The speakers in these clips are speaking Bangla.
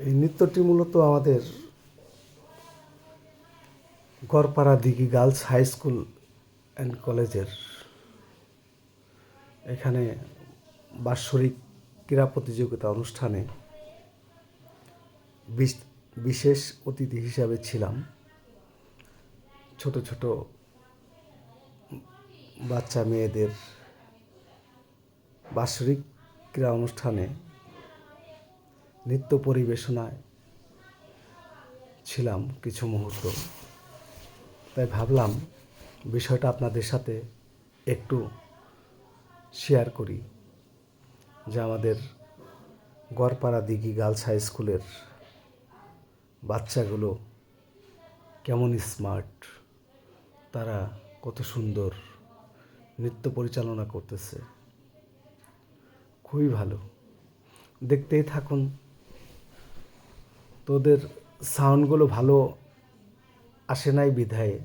এই নৃত্যটি মূলত আমাদের গড়পাড়া দিঘি গার্লস হাই স্কুল অ্যান্ড কলেজের এখানে বাৎসরিক ক্রীড়া প্রতিযোগিতা অনুষ্ঠানে বিশেষ অতিথি হিসাবে ছিলাম। ছোট ছোট বাচ্চা মেয়েদের বাৎসরিক ক্রীড়া অনুষ্ঠানে নৃত্য পরিবেশনায় ছিলাম কিছু মুহূর্ত। তাই ভাবলাম বিষয়টা আপনাদের সাথে একটু শেয়ার করি যে আমাদের গড়পাড়া দিঘি গার্লস হাই স্কুলের বাচ্চাগুলো কেমন স্মার্ট, তারা কত সুন্দর নৃত্য পরিচালনা করতেছে। খুবই ভালো, দেখতেই থাকুন। তো ওদের সাউন্ডগুলো ভালো আসে নাই বিধায়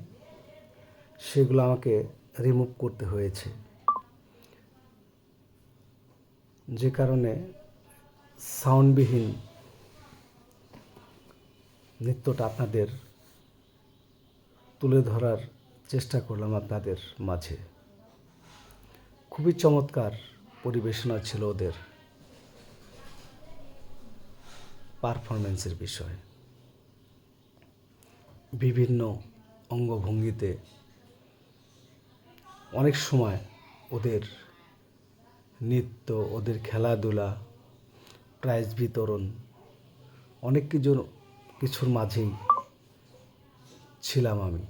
সেগুলো আমাকে রিমুভ করতে হয়েছে, যে কারণে সাউন্ডবিহীন নৃত্যটা আপনাদের তুলে ধরার চেষ্টা করলাম আপনাদের মাঝে। খুবই চমৎকার পরিবেশনা ছিল ওদের পারফরমেন্সের বিষয়। বিভিন্ন অঙ্গভঙ্গিতে অনেক সময় ওদের নৃত্য, ওদের খেলাধুলা, প্রাইজ বিতরণ অনেক কিছুর মাঝেই ছিলাম আমি।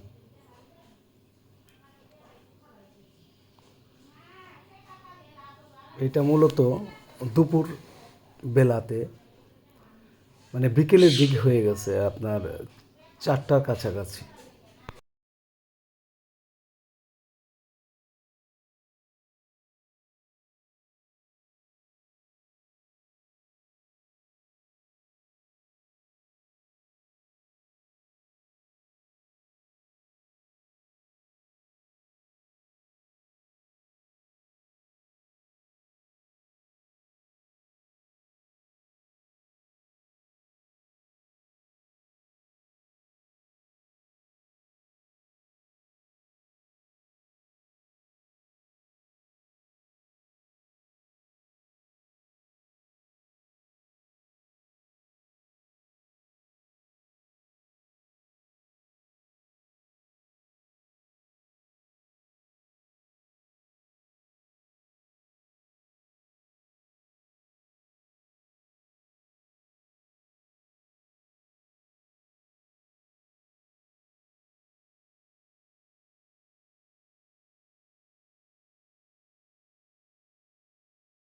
এটা মূলত দুপুর বেলাতে, মানে বিকেলের দিক হয়ে গেছে, আপনার 4টার কাছাকাছি।